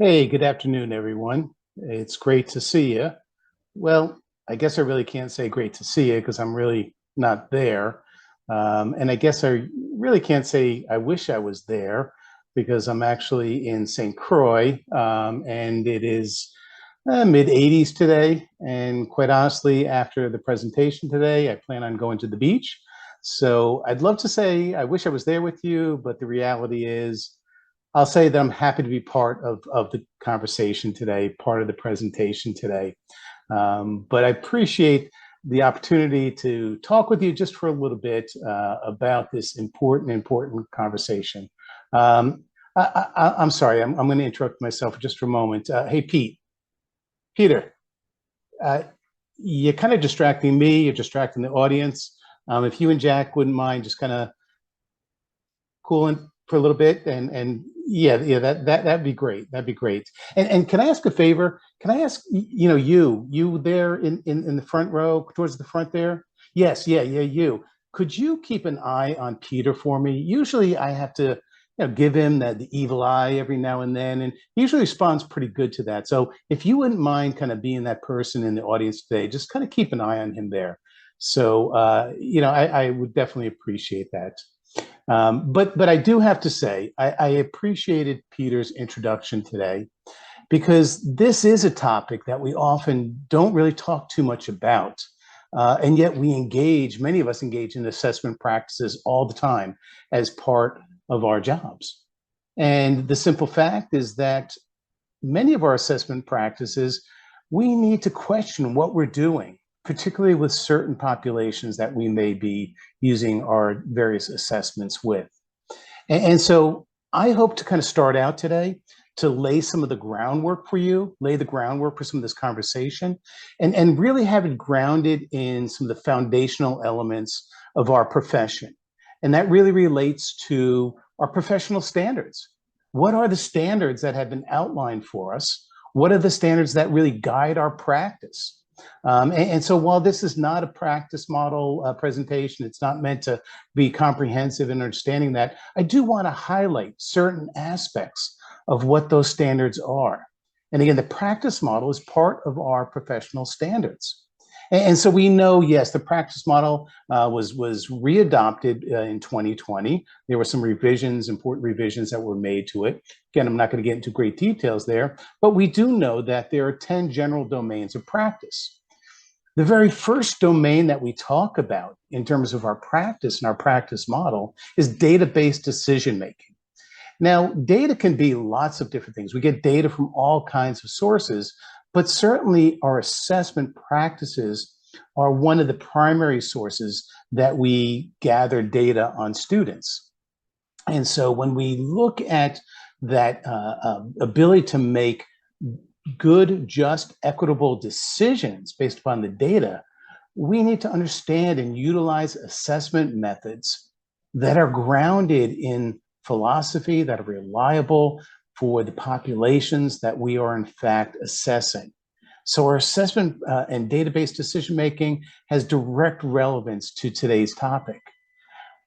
Hey, good afternoon, everyone. It's great to see you. Well, I guess I really can't say great to see you because I'm really not there. And I guess I really can't say I wish I was there because I'm actually in St. Croix, and it is mid 80s today. And quite honestly, after the presentation today, I plan on going to the beach. So I'd love to say I wish I was there with you, but the reality is I'll say that I'm happy to be part of the conversation today, part of the presentation today. But I appreciate the opportunity to talk with you just for a little bit about this important conversation. I'm sorry, I'm going to interrupt myself just for a moment. Hey, Peter, uh, you're kind of distracting me, you're distracting the audience. If you and Jack wouldn't mind just kind of cooling for a little bit and yeah, that'd be great. That'd be great. And can I ask a favor? Can I ask you there in the front row towards the front there? Yes, yeah, you. Could you keep an eye on Peter for me? Usually I have to give him the evil eye every now and then, and he usually responds pretty good to that. So if you wouldn't mind kind of being that person in the audience today, just kind of keep an eye on him there. So I would definitely appreciate that. But I do have to say, I appreciated Peter's introduction today because this is a topic that we often don't really talk too much about. And yet many of us engage in assessment practices all the time as part of our jobs. And the simple fact is that many of our assessment practices, we need to question what we're doing, particularly with certain populations that we may be using our various assessments with. And so I hope to kind of start out today to lay some of the groundwork for you, lay the groundwork for some of this conversation, and really have it grounded in some of the foundational elements of our profession. And that really relates to our professional standards. What are the standards that have been outlined for us? What are the standards that really guide our practice? And so while this is not a practice model presentation, it's not meant to be comprehensive in understanding that, I do want to highlight certain aspects of what those standards are. And again, the practice model is part of our professional standards. And so we know, yes, the practice model was readopted in 2020. There were some important revisions that were made to it. Again, I'm not going to get into great details there, but we do know that there are 10 general domains of practice. The very first domain that we talk about in terms of our practice and our practice model is data-based decision-making. Now, data can be lots of different things. We get data from all kinds of sources, but certainly our assessment practices are one of the primary sources that we gather data on students. And so when we look at that ability to make good, just, equitable decisions based upon the data, we need to understand and utilize assessment methods that are grounded in philosophy, that are reliable for the populations that we are in fact assessing. So our assessment and data-based decision-making has direct relevance to today's topic.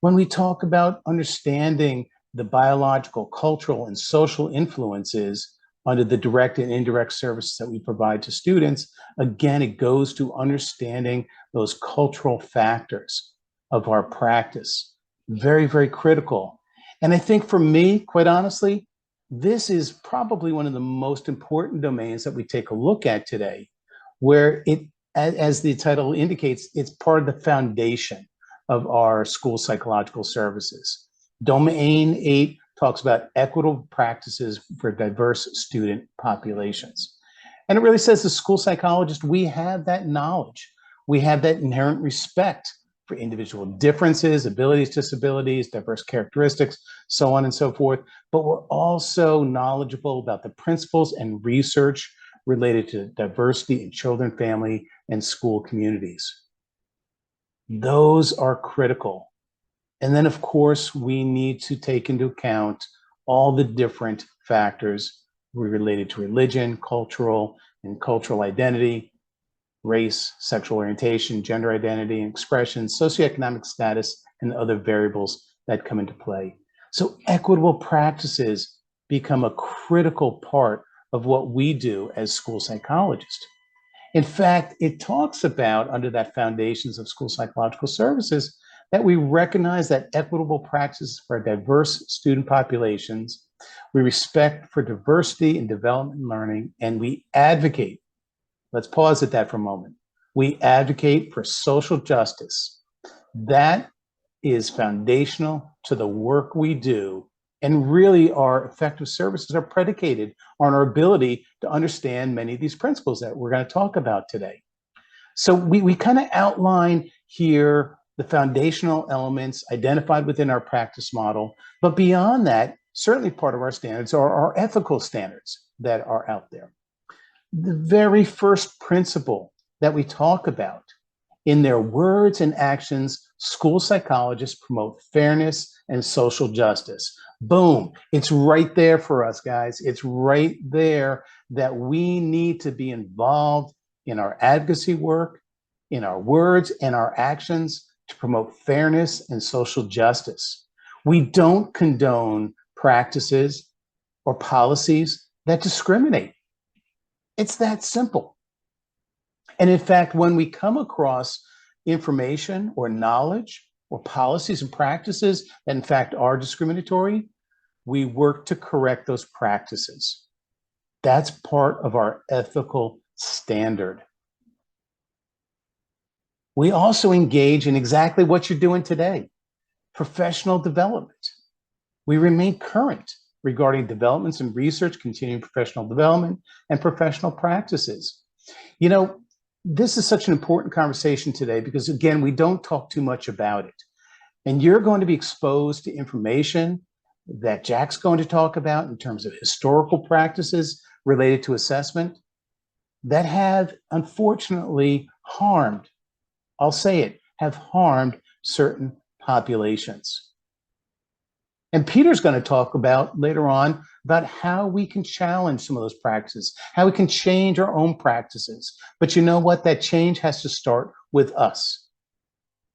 When we talk about understanding the biological, cultural, and social influences under the direct and indirect services that we provide to students, again, it goes to understanding those cultural factors of our practice. Very, very critical. And I think for me, quite honestly, this is probably one of the most important domains that we take a look at today, where it, as the title indicates, it's part of the foundation of our school psychological services. Domain 8 talks about equitable practices for diverse student populations. And it really says, as school psychologists, we have that knowledge. We have that inherent respect for individual differences, abilities, disabilities, diverse characteristics, so on and so forth. But we're also knowledgeable about the principles and research related to diversity in children, family, and school communities. Those are critical. And then, of course, we need to take into account all the different factors related to religion, cultural identity, race, sexual orientation, gender identity and expression, socioeconomic status, and other variables that come into play. So equitable practices become a critical part of what we do as school psychologists. In fact, it talks about, under that foundations of school psychological services, that we recognize that equitable practices for diverse student populations, we respect for diversity in development and learning, and we advocate, let's pause at that for a moment, we advocate for social justice. That is foundational to the work we do, and really our effective services are predicated on our ability to understand many of these principles that we're going to talk about today. So we kind of outline here the foundational elements identified within our practice model, but beyond that, certainly part of our standards are our ethical standards that are out there. The very first principle that we talk about: in their words and actions, school psychologists promote fairness and social justice. Boom, it's right there for us, guys. It's right there that we need to be involved in our advocacy work, in our words and our actions to promote fairness and social justice. We don't condone practices or policies that discriminate. It's that simple. And in fact, when we come across information or knowledge or policies and practices that in fact are discriminatory, we work to correct those practices. That's part of our ethical standard. We also engage in exactly what you're doing today: professional development. We remain current regarding developments in research, continuing professional development, and professional practices. You know, this is such an important conversation today because, again, we don't talk too much about it. And you're going to be exposed to information that Jack's going to talk about in terms of historical practices related to assessment that have unfortunately harmed, I'll say it, have harmed certain populations. And Peter's going to talk about later on about how we can challenge some of those practices, how we can change our own practices. But you know what? That change has to start with us,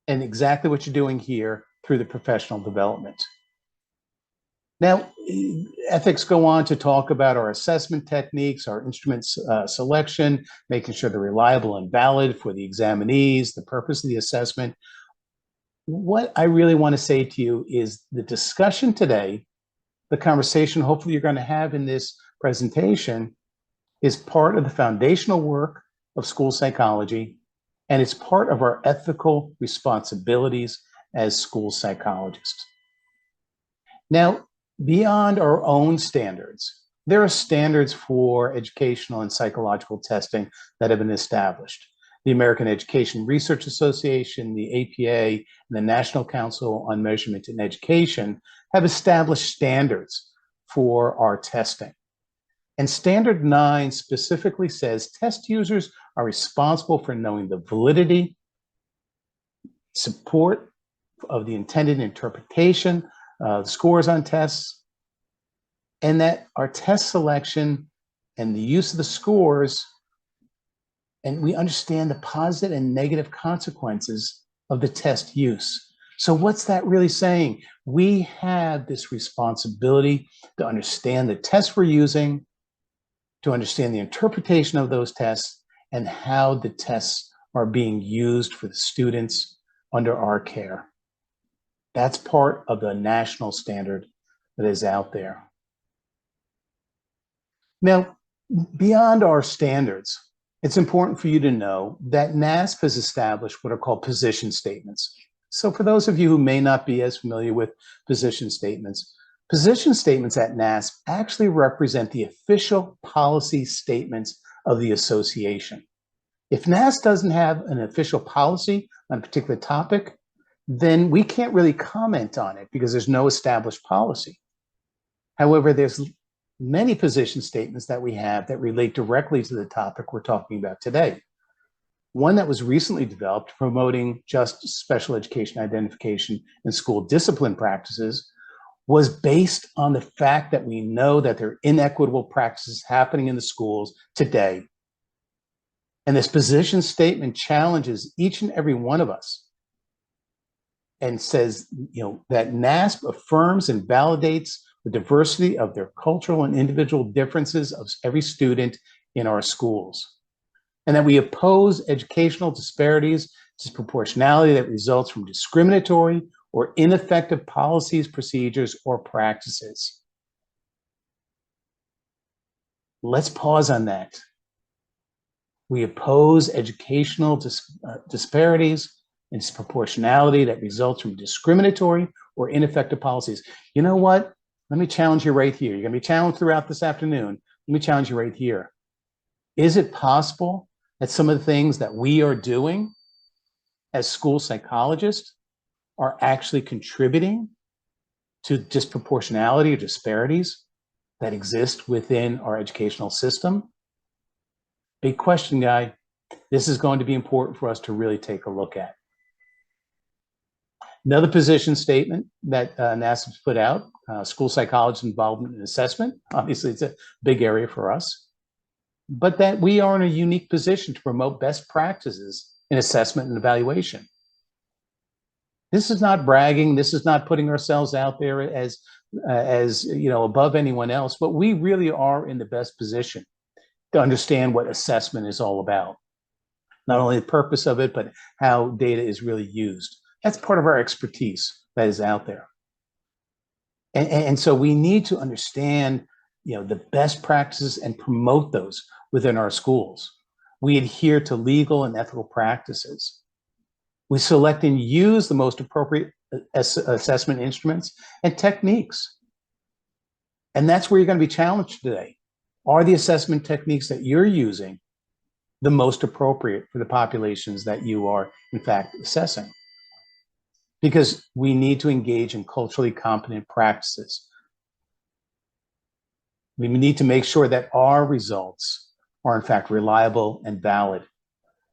and exactly what you're doing here through the professional development. Now, ethics go on to talk about our assessment techniques, our instrument selection, making sure they're reliable and valid for the examinees, the purpose of the assessment. What I really want to say to you is the discussion today, the conversation hopefully you're going to have in this presentation, is part of the foundational work of school psychology, and it's part of our ethical responsibilities as school psychologists. Now, beyond our own standards, there are standards for educational and psychological testing that have been established. The American Education Research Association, the APA, and the National Council on Measurement in Education have established standards for our testing. And Standard 9 specifically says test users are responsible for knowing the validity, support of the intended interpretation, the scores on tests, and that our test selection and the use of the scores, and we understand the positive and negative consequences of the test use. So what's that really saying? We have this responsibility to understand the tests we're using, to understand the interpretation of those tests, and how the tests are being used for the students under our care. That's part of the national standard that is out there. Now, beyond our standards, it's important for you to know that NASP has established what are called position statements. So for those of you who may not be as familiar with position statements at NASP actually represent the official policy statements of the association. If NASP doesn't have an official policy on a particular topic, then we can't really comment on it because there's no established policy. However, there's many position statements that we have that relate directly to the topic we're talking about today. One that was recently developed promoting just special education identification and school discipline practices was based on the fact that we know that there are inequitable practices happening in the schools today. And this position statement challenges each and every one of us and says, that NASP affirms and validates the diversity of their cultural and individual differences of every student in our schools. And that we oppose educational disparities, disproportionality that results from discriminatory or ineffective policies, procedures, or practices. Let's pause on that. We oppose educational disparities and disproportionality that results from discriminatory or ineffective policies. You know what? Let me challenge you right here. You're going to be challenged throughout this afternoon. Let me challenge you right here. Is it possible that some of the things that we are doing as school psychologists are actually contributing to disproportionality or disparities that exist within our educational system? Big question, guy. This is going to be important for us to really take a look at. Another position statement that NASP's put out, school psychologists' involvement in assessment. Obviously, it's a big area for us, but that we are in a unique position to promote best practices in assessment and evaluation. This is not bragging. This is not putting ourselves out there as above anyone else, but we really are in the best position to understand what assessment is all about. Not only the purpose of it, but how data is really used. That's part of our expertise that is out there. And so we need to understand, the best practices and promote those within our schools. We adhere to legal and ethical practices. We select and use the most appropriate assessment instruments and techniques. And that's where you're going to be challenged today. Are the assessment techniques that you're using the most appropriate for the populations that you are, in fact, assessing? Because we need to engage in culturally competent practices. We need to make sure that our results are, in fact, reliable and valid,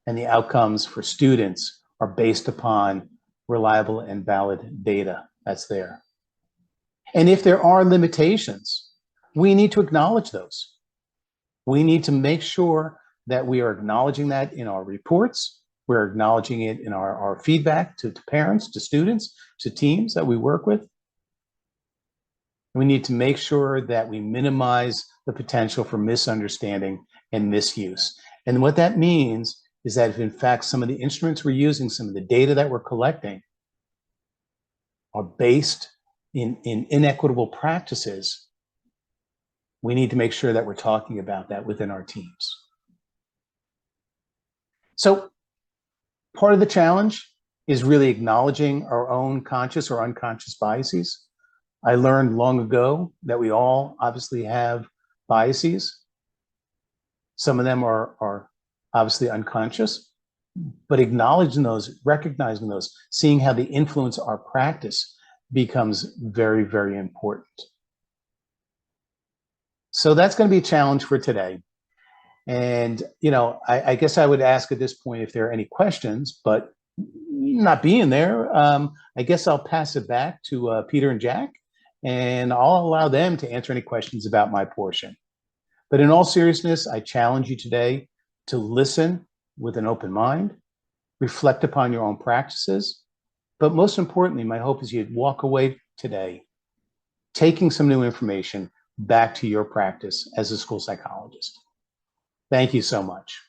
and the outcomes for students are based upon reliable and valid data that's there. And if there are limitations, we need to acknowledge those. We need to make sure that we are acknowledging that in our reports. We're acknowledging it in our feedback to parents, to students, to teams that we work with. We need to make sure that we minimize the potential for misunderstanding and misuse. And what that means is that if, in fact, some of the instruments we're using, some of the data that we're collecting are based in inequitable practices, we need to make sure that we're talking about that within our teams. So part of the challenge is really acknowledging our own conscious or unconscious biases. I learned long ago that we all obviously have biases. Some of them are obviously unconscious, but acknowledging those, recognizing those, seeing how they influence our practice becomes very, very important. So that's going to be a challenge for today. And, I guess I would ask at this point if there are any questions, but not being there, I guess I'll pass it back to Peter and Jack, and I'll allow them to answer any questions about my portion. But in all seriousness, I challenge you today to listen with an open mind, reflect upon your own practices, but most importantly, my hope is you'd walk away today taking some new information back to your practice as a school psychologist. Thank you so much.